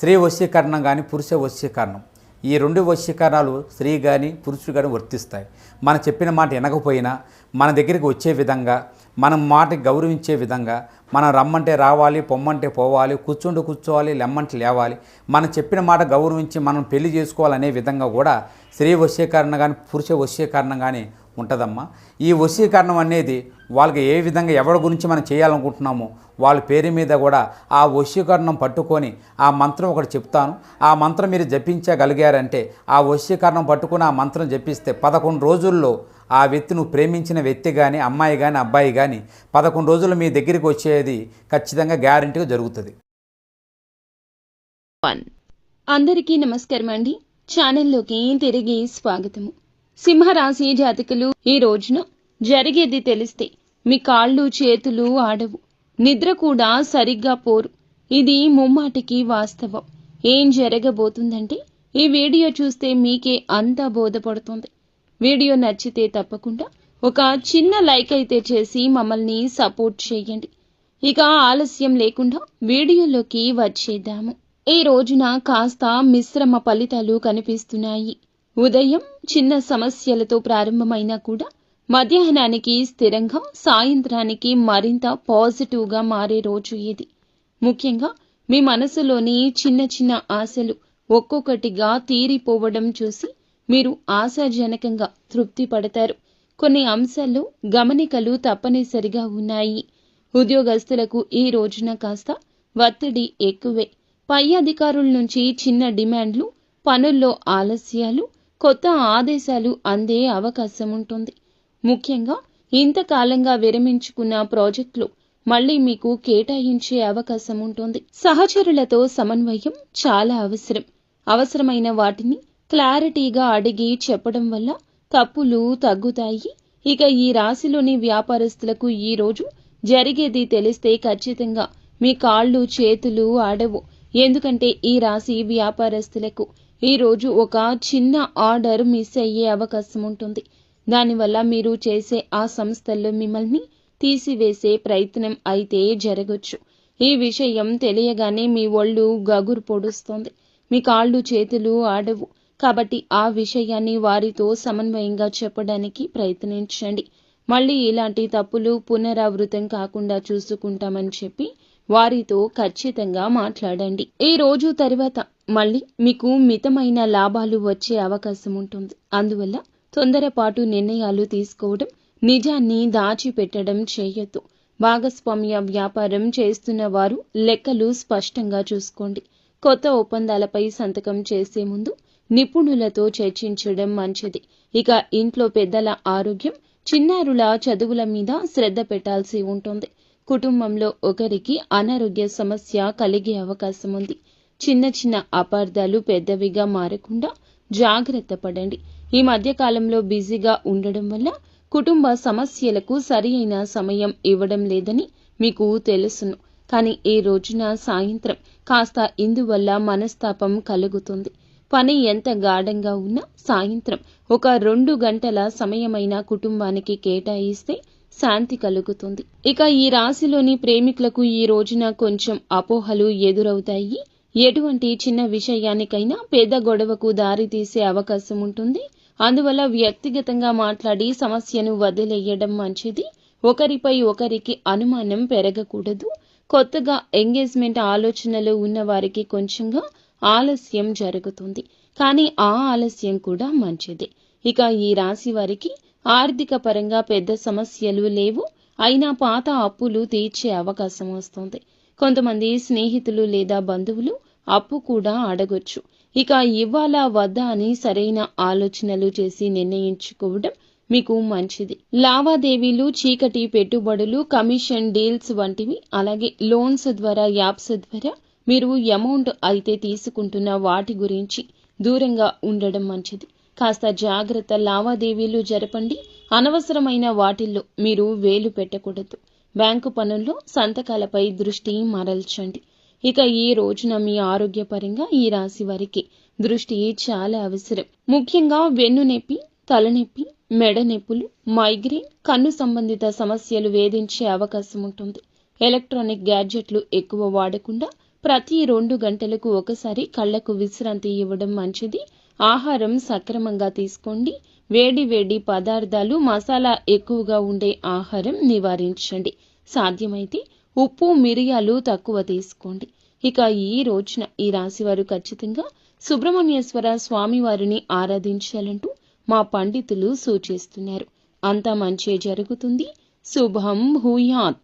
స్త్రీ వశీకరణం కానీ పురుష వశీకరణం, ఈ రెండు వశీకరణాలు స్త్రీ కానీ పురుషుడు కానీ వర్తిస్తాయి. మనం చెప్పిన మాట వినకపోయినా మన దగ్గరికి వచ్చే విధంగా, మనం మాటకి గౌరవించే విధంగా, మనం రమ్మంటే రావాలి, పొమ్మంటే పోవాలి, కూర్చుంటే కూర్చోవాలి, లెమ్మంటే లేవాలి, మనం చెప్పిన మాట గౌరవించి మనం పెళ్లి చేసుకోవాలనే విధంగా కూడా స్త్రీ వశీకరణ కానీ పురుష వశీకరణం కానీ ఉంటుందమ్మా. ఈ వశీకరణం అనేది వాళ్ళకి ఏ విధంగా ఎవరి గురించి మనం చేయాలనుకుంటున్నామో వాళ్ళ పేరు మీద కూడా ఆ వశీకరణం పట్టుకొని ఆ మంత్రం ఒకటి చెప్తాను. ఆ మంత్రం మీరు జపించగలిగారంటే, ఆ వశీకరణం పట్టుకొని ఆ మంత్రం జపిస్తే 11 రోజుల్లో ఆ వ్యక్తి, నువ్వు ప్రేమించిన వ్యక్తి కానీ, అమ్మాయి కానీ, అబ్బాయి కానీ 11 రోజులు మీ దగ్గరికి వచ్చేది ఖచ్చితంగా గ్యారెంటీగా జరుగుతుంది. అందరికీ నమస్కారం అండి. ఛానల్లోకి తిరిగి స్వాగతము. సింహరాశి జాతకులు, ఈ రోజున జరిగేది తెలిస్తే మీ కాళ్ళు చేతులు ఆడవు, నిద్ర కూడా సరిగ్గా పోరు. ఇది ముమ్మాటికి వాస్తవం. ఏం జరగబోతుందంటే ఈ వీడియో చూస్తే మీకే అంతా బోధపడుతుంది. వీడియో నచ్చితే తప్పకుండా ఒక చిన్న లైక్ అయితే చేసి మమ్మల్ని సపోర్ట్ చేయండి. ఇక ఆలస్యం లేకుండా వీడియోలోకి వచ్చేద్దాము. ఈ రోజున కాస్త మిశ్రమ ఫలితాలు కనిపిస్తున్నాయి. ఉదయం చిన్న సమస్యలతో ప్రారంభమైనా కూడా మధ్యాహ్నానికి స్థిరంగా, సాయంత్రానికి మరింత పాజిటివ్గా మారే రోజు ఇది. ముఖ్యంగా మీ మనసులోని చిన్న చిన్న ఆశలు ఒక్కొక్కటిగా తీరిపోవడం చూసి మీరు ఆశాజనకంగా తృప్తి పడతారు. కొన్ని అంశాల్లో గమనికలు తప్పనిసరిగా ఉన్నాయి. ఉద్యోగస్తులకు ఈ రోజున కాస్త ఒత్తిడి ఎక్కువే. పై అధికారుల నుంచి చిన్న డిమాండ్లు, పనుల్లో ఆలస్యాలు, కొత్త ఆదేశాలు అందే అవకాశం ఉంటుంది. ముఖ్యంగా ఇంతకాలంగా విరమించుకున్న ప్రాజెక్టులు మళ్లీ మీకు కేటాయించే అవకాశం ఉంటుంది. సహచరులతో సమన్వయం చాలా అవసరం. అవసరమైన వాటిని క్లారిటీగా అడిగి చెప్పడం వల్ల తప్పులు తగ్గుతాయి. ఇక ఈ రాశిలోని వ్యాపారస్తులకు ఈ రోజు జరిగేది తెలిస్తే ఖచ్చితంగా మీ కాళ్ళు చేతులు ఆడవు. ఎందుకంటే ఈ రాశి వ్యాపారస్తులకు ఈ రోజు ఒక చిన్న ఆర్డర్ మిస్ అయ్యే అవకాశం ఉంటుంది. దానివల్ల మీరు చేసే ఆ సంస్థల్లో మిమ్మల్ని తీసివేసే ప్రయత్నం అయితే జరగచ్చు. ఈ విషయం తెలియగానే మీ ఒళ్ళు గగురు పొడుస్తోంది. మీ కాళ్ళు చేతులు ఆడవు. కాబట్టి ఆ విషయాన్ని వారితో సమన్వయంగా చెప్పడానికి ప్రయత్నించండి. మళ్ళీ ఇలాంటి తప్పులు పునరావృతం కాకుండా చూసుకుంటామని చెప్పి వారితో ఖచ్చితంగా మాట్లాడండి. ఈ రోజు తర్వాత మళ్ళీ మీకు మితమైన లాభాలు వచ్చే అవకాశం ఉంటుంది. అందువల్ల తొందరపాటు నిర్ణయాలు తీసుకోవడం, నిజాన్ని దాచిపెట్టడం చేయొద్దు. భాగస్వామ్య వ్యాపారం చేస్తున్న వారు లెక్కలు స్పష్టంగా చూసుకోండి. కొత్త ఒప్పందాలపై సంతకం చేసే ముందు నిపుణులతో చర్చించడం మంచిది. ఇక ఇంట్లో పెద్దల ఆరోగ్యం, చిన్నారుల చదువుల మీద శ్రద్ధ పెట్టాల్సి ఉంటుంది. కుటుంబంలో ఒకరికి అనారోగ్య సమస్య కలిగే అవకాశం ఉంది. చిన్న చిన్న అపార్థాలు పెద్దవిగా మారకుండా జాగ్రత్త పడండి. ఈ మధ్య కాలంలో బిజీగా ఉండడం వల్ల కుటుంబ సమస్యలకు సరి అయిన సమయం ఇవ్వడం లేదని మీకు తెలుసును. కానీ ఈ రోజున సాయంత్రం కాస్త ఇందువల్ల మనస్తాపం కలుగుతుంది. పని ఎంత గాఢంగా ఉన్నా సాయంత్రం ఒక 2 గంటల సమయమైన కుటుంబానికి కేటాయిస్తే శాంతి కలుగుతుంది. ఇక ఈ రాశిలోని ప్రేమికులకు ఈ రోజున కొంచెం అపోహలు ఎదురవుతాయి. ఎటువంటి చిన్న విషయానికైనా పెద్ద గొడవకు దారి తీసే అవకాశం ఉంటుంది. అందువల్ల వ్యక్తిగతంగా మాట్లాడి సమస్యను వదిలేయడం మంచిది. ఒకరిపై ఒకరికి అనుమానం పెరగకూడదు. కొత్తగా ఎంగేజ్మెంట్ ఆలోచనలు ఉన్న వారికి కొంచెంగా ఆలస్యం జరుగుతుంది. కానీ ఆ ఆలస్యం కూడా మంచిదే. ఇక ఈ రాశి వారికి ఆర్థిక పరంగా పెద్ద సమస్యలు లేవు. అయినా పాత అప్పులు తీర్చే అవకాశం వస్తుంది. కొంతమంది స్నేహితులు లేదా బంధువులు అప్పు కూడా అడగొచ్చు. ఇక ఇవ్వాలా వద్దా అని సరైన ఆలోచనలు చేసి నిర్ణయించుకోవడం మీకు మంచిది. లావాదేవీలు, చీకటి పెట్టుబడులు, కమిషన్ డీల్స్ వంటివి, అలాగే లోన్స్ ద్వారా, యాప్స్ ద్వారా మీరు అమౌంట్ అయితే తీసుకుంటున్న వాటి గురించి దూరంగా ఉండడం మంచిది. కాస్త జాగ్రత్త లావాదేవీలు జరపండి. అనవసరమైన వాటిల్లో మీరు వేలు పెట్టకూడదు. బ్యాంకు పనుల్లో సంతకాలపై దృష్టి మరల్చండి. ఇక ఈ రోజున మీ ఆరోగ్యపరంగా ఈ రాశి వారికి దృష్టి చాలా అవసరం. ముఖ్యంగా వెన్నునొప్పి, తలనొప్పి, మెడ నొప్పులు, మైగ్రేన్, కన్ను సంబంధిత సమస్యలు వేధించే అవకాశం ఉంటుంది. ఎలక్ట్రానిక్ గ్యాడ్జెట్లు ఎక్కువ వాడకుండా ప్రతి 2 గంటలకు ఒకసారి కళ్లకు విశ్రాంతి ఇవ్వడం మంచిది. ఆహారం సక్రమంగా తీసుకోండి. వేడి వేడి పదార్థాలు, మసాలా ఎక్కువగా ఉండే ఆహారం నివారించండి. సాధ్యమైతే ఉప్పు, మిరియాలు తక్కువ తీసుకోండి. ఇక ఈ రోజున ఈ రాశివారు ఖచ్చితంగా సుబ్రహ్మణ్యేశ్వర స్వామివారిని ఆరాధించాలంటూ మా పండితులు సూచిస్తున్నారు. అంతా మంచే జరుగుతుంది. శుభం భూయాత్.